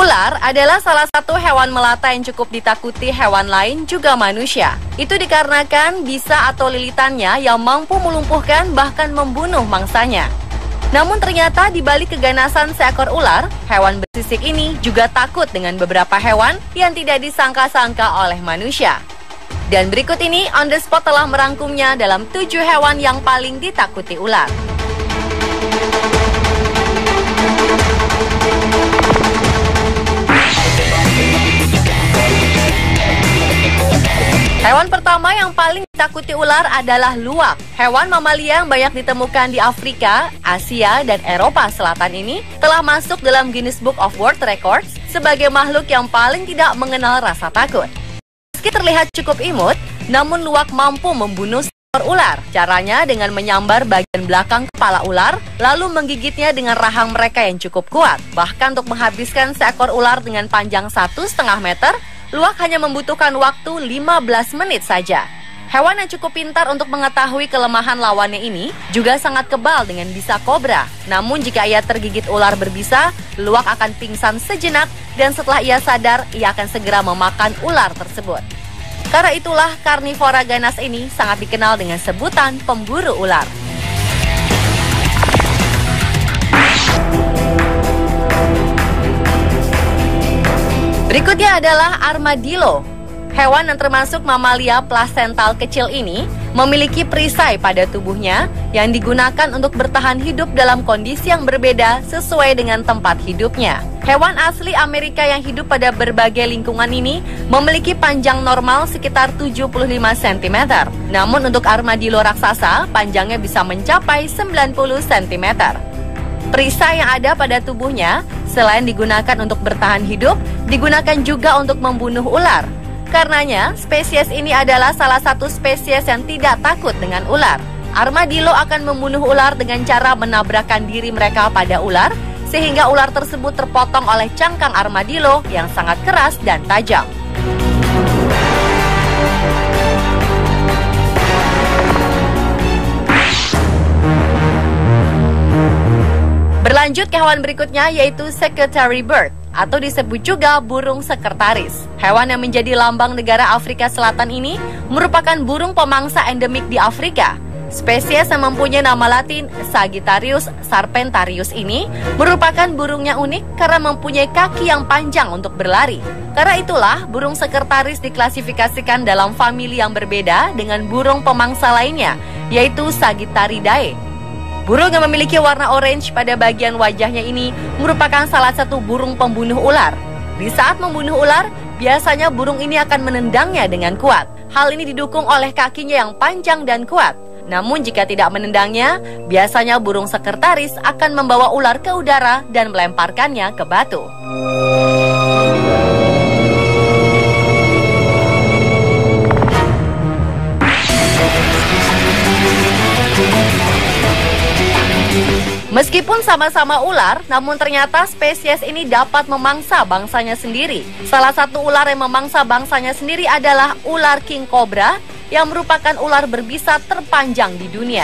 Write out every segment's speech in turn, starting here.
Ular adalah salah satu hewan melata yang cukup ditakuti hewan lain juga manusia. Itu dikarenakan bisa atau lilitannya yang mampu melumpuhkan bahkan membunuh mangsanya. Namun ternyata di balik keganasan seekor ular, hewan bersisik ini juga takut dengan beberapa hewan yang tidak disangka-sangka oleh manusia. Dan berikut ini On The Spot telah merangkumnya dalam 7 hewan yang paling ditakuti ular. Hewan pertama yang paling ditakuti ular adalah luwak. Hewan mamalia yang banyak ditemukan di Afrika, Asia, dan Eropa Selatan ini telah masuk dalam Guinness Book of World Records sebagai makhluk yang paling tidak mengenal rasa takut. Meski terlihat cukup imut, namun luwak mampu membunuh seekor ular. Caranya dengan menyambar bagian belakang kepala ular, lalu menggigitnya dengan rahang mereka yang cukup kuat. Bahkan untuk menghabiskan seekor ular dengan panjang 1,5 meter, luwak hanya membutuhkan waktu 15 menit saja. Hewan yang cukup pintar untuk mengetahui kelemahan lawannya ini juga sangat kebal dengan bisa kobra. Namun jika ia tergigit ular berbisa, luwak akan pingsan sejenak dan setelah ia sadar, ia akan segera memakan ular tersebut. Karena itulah karnivora ganas ini sangat dikenal dengan sebutan pemburu ular. Berikutnya adalah armadillo. Hewan yang termasuk mamalia plasental kecil ini memiliki perisai pada tubuhnya yang digunakan untuk bertahan hidup dalam kondisi yang berbeda sesuai dengan tempat hidupnya. Hewan asli Amerika yang hidup pada berbagai lingkungan ini memiliki panjang normal sekitar 75 cm. Namun untuk armadillo raksasa, panjangnya bisa mencapai 90 cm. Perisai yang ada pada tubuhnya selain digunakan untuk bertahan hidup, digunakan juga untuk membunuh ular. Karenanya, spesies ini adalah salah satu spesies yang tidak takut dengan ular. Armadillo akan membunuh ular dengan cara menabrakkan diri mereka pada ular, sehingga ular tersebut terpotong oleh cangkang armadillo yang sangat keras dan tajam. Berlanjut ke hewan berikutnya yaitu secretary bird atau disebut juga burung sekretaris. Hewan yang menjadi lambang negara Afrika Selatan ini merupakan burung pemangsa endemik di Afrika. Spesies yang mempunyai nama latin Sagittarius serpentarius ini merupakan burung yang unik karena mempunyai kaki yang panjang untuk berlari. Karena itulah burung sekretaris diklasifikasikan dalam famili yang berbeda dengan burung pemangsa lainnya, yaitu Sagittaridae. Burung yang memiliki warna orange pada bagian wajahnya ini merupakan salah satu burung pembunuh ular. Di saat membunuh ular, biasanya burung ini akan menendangnya dengan kuat. Hal ini didukung oleh kakinya yang panjang dan kuat. Namun jika tidak menendangnya, biasanya burung sekretaris akan membawa ular ke udara dan melemparkannya ke batu. Meskipun sama-sama ular, namun ternyata spesies ini dapat memangsa bangsanya sendiri. Salah satu ular yang memangsa bangsanya sendiri adalah ular king cobra, yang merupakan ular berbisa terpanjang di dunia.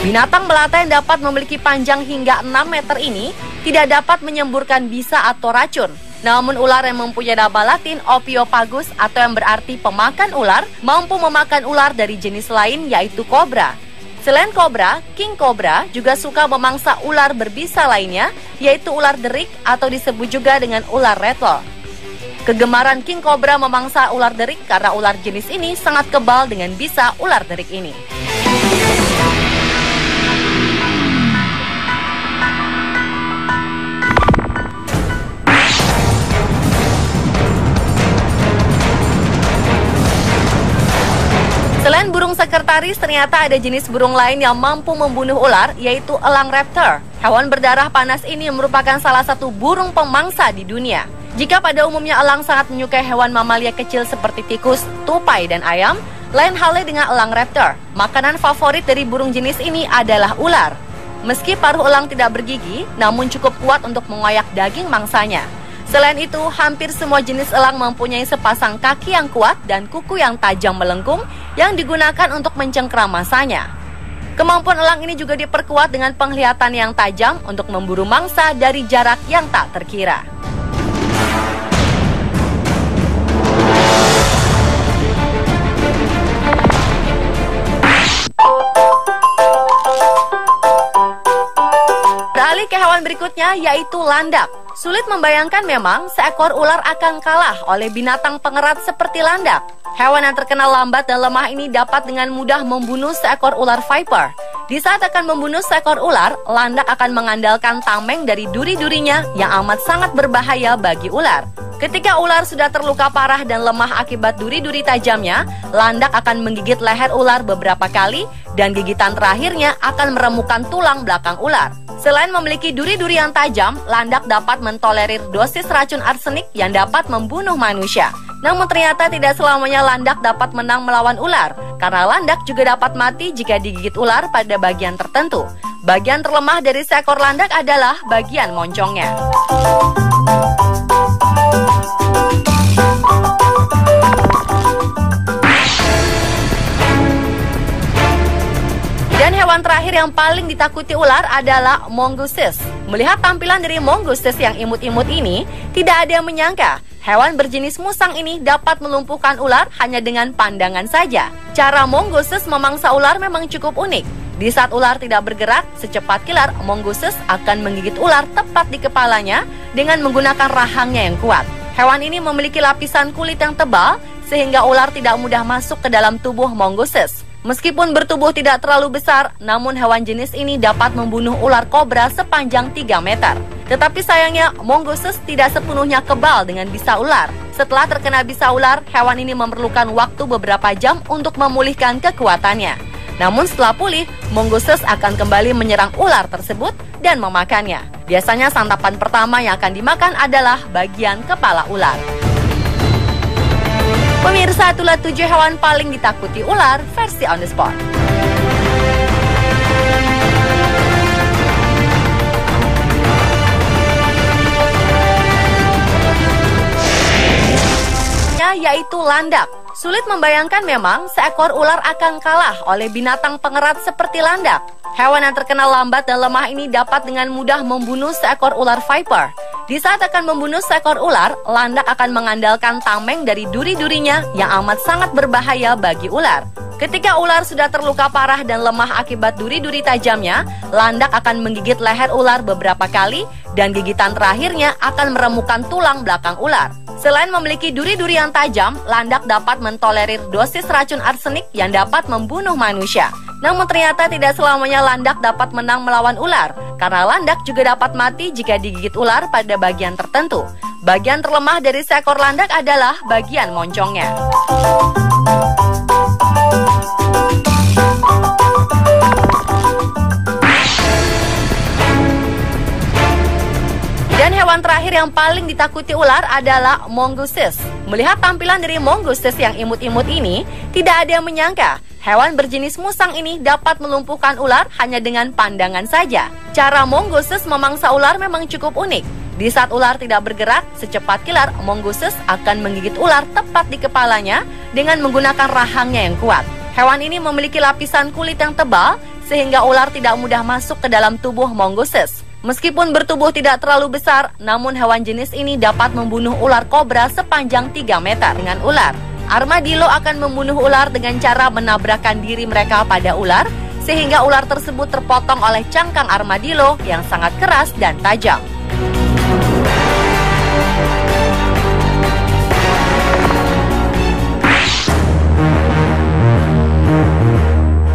Binatang melata yang dapat memiliki panjang hingga 6 meter ini tidak dapat menyemburkan bisa atau racun. Namun ular yang mempunyai nama latin Ophiopagus atau yang berarti pemakan ular, mampu memakan ular dari jenis lain yaitu kobra. Selain kobra, king cobra juga suka memangsa ular berbisa lainnya, yaitu ular derik atau disebut juga dengan ular rattle. Kegemaran king cobra memangsa ular derik karena ular jenis ini sangat kebal dengan bisa ular derik ini. Selain burung sekretaris, ternyata ada jenis burung lain yang mampu membunuh ular, yaitu elang raptor. Hewan berdarah panas ini merupakan salah satu burung pemangsa di dunia. Jika pada umumnya elang sangat menyukai hewan mamalia kecil seperti tikus, tupai, dan ayam, lain halnya dengan elang raptor. Makanan favorit dari burung jenis ini adalah ular. Meski paruh elang tidak bergigi, namun cukup kuat untuk mengoyak daging mangsanya. Selain itu, hampir semua jenis elang mempunyai sepasang kaki yang kuat dan kuku yang tajam melengkung yang digunakan untuk mencengkram masanya. Kemampuan elang ini juga diperkuat dengan penglihatan yang tajam untuk memburu mangsa dari jarak yang tak terkira. Beralih ke hewan berikutnya, yaitu landak. Sulit membayangkan memang seekor ular akan kalah oleh binatang pengerat seperti landak. Hewan yang terkenal lambat dan lemah ini dapat dengan mudah membunuh seekor ular viper. Di saat akan membunuh seekor ular, landak akan mengandalkan tameng dari duri-durinya yang amat sangat berbahaya bagi ular. Ketika ular sudah terluka parah dan lemah akibat duri-duri tajamnya, landak akan menggigit leher ular beberapa kali dan gigitan terakhirnya akan meremukkan tulang belakang ular. Selain memiliki duri-duri yang tajam, landak dapat mentolerir dosis racun arsenik yang dapat membunuh manusia. Namun ternyata tidak selamanya landak dapat menang melawan ular, karena landak juga dapat mati jika digigit ular pada bagian tertentu. Bagian terlemah dari seekor landak adalah bagian moncongnya. Dan hewan terakhir yang paling ditakuti ular adalah mongooses. Melihat tampilan dari mongooses yang imut-imut ini, tidak ada yang menyangka hewan berjenis musang ini dapat melumpuhkan ular hanya dengan pandangan saja. Cara mongooses memangsa ular memang cukup unik. Di saat ular tidak bergerak, secepat kilat mongooses akan menggigit ular tepat di kepalanya dengan menggunakan rahangnya yang kuat. Hewan ini memiliki lapisan kulit yang tebal sehingga ular tidak mudah masuk ke dalam tubuh mongooses. Meskipun bertubuh tidak terlalu besar, namun hewan jenis ini dapat membunuh ular kobra sepanjang 3 meter. Tetapi sayangnya, mongooses tidak sepenuhnya kebal dengan bisa ular. Setelah terkena bisa ular, hewan ini memerlukan waktu beberapa jam untuk memulihkan kekuatannya. Namun setelah pulih, mongooses akan kembali menyerang ular tersebut dan memakannya. Biasanya santapan pertama yang akan dimakan adalah bagian kepala ular. Pemirsa, itulah 7 hewan paling ditakuti ular versi On The Spot. Yaitu landak. Sulit membayangkan memang seekor ular akan kalah oleh binatang pengerat seperti landak. Hewan yang terkenal lambat dan lemah ini dapat dengan mudah membunuh seekor ular viper. Di saat akan membunuh seekor ular, landak akan mengandalkan tameng dari duri-durinya yang amat sangat berbahaya bagi ular. Ketika ular sudah terluka parah dan lemah akibat duri-duri tajamnya, landak akan menggigit leher ular beberapa kali dan gigitan terakhirnya akan meremukkan tulang belakang ular. Selain memiliki duri-duri yang tajam, landak dapat mentolerir dosis racun arsenik yang dapat membunuh manusia. Namun ternyata tidak selamanya landak dapat menang melawan ular, karena landak juga dapat mati jika digigit ular pada bagian tertentu. Bagian terlemah dari seekor landak adalah bagian moncongnya. Dan hewan terakhir yang paling ditakuti ular adalah mongooses. Melihat tampilan dari mongooses yang imut-imut ini, tidak ada yang menyangka hewan berjenis musang ini dapat melumpuhkan ular hanya dengan pandangan saja. Cara mongooses memangsa ular memang cukup unik. Di saat ular tidak bergerak, secepat kilat mongooses akan menggigit ular tepat di kepalanya dengan menggunakan rahangnya yang kuat. Hewan ini memiliki lapisan kulit yang tebal sehingga ular tidak mudah masuk ke dalam tubuh mongooses. Meskipun bertubuh tidak terlalu besar, namun hewan jenis ini dapat membunuh ular kobra sepanjang 3 meter dengan ular. Armadillo akan membunuh ular dengan cara menabrakkan diri mereka pada ular, sehingga ular tersebut terpotong oleh cangkang armadillo yang sangat keras dan tajam.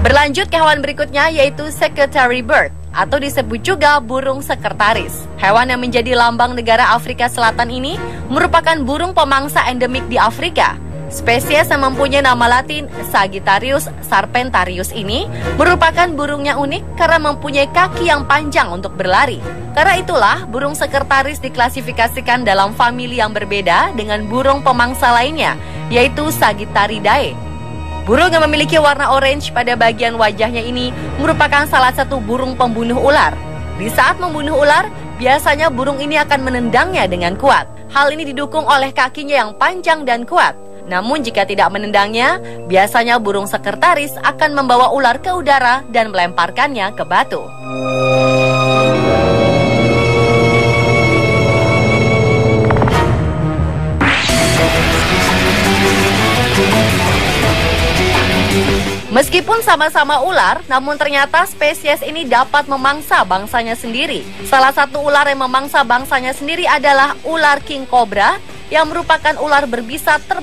Berlanjut ke hewan berikutnya, yaitu secretary bird, atau disebut juga burung sekretaris. Hewan yang menjadi lambang negara Afrika Selatan ini merupakan burung pemangsa endemik di Afrika. Spesies yang mempunyai nama latin Sagittarius serpentarius ini merupakan burung yang unik karena mempunyai kaki yang panjang untuk berlari. Karena itulah burung sekretaris diklasifikasikan dalam famili yang berbeda dengan burung pemangsa lainnya, yaitu Sagittaridae. Burung yang memiliki warna orange pada bagian wajahnya ini merupakan salah satu burung pembunuh ular. Di saat membunuh ular, biasanya burung ini akan menendangnya dengan kuat. Hal ini didukung oleh kakinya yang panjang dan kuat. Namun jika tidak menendangnya, biasanya burung sekretaris akan membawa ular ke udara dan melemparkannya ke batu. Meskipun sama-sama ular, namun ternyata spesies ini dapat memangsa bangsanya sendiri. Salah satu ular yang memangsa bangsanya sendiri adalah ular king cobra, yang merupakan ular berbisa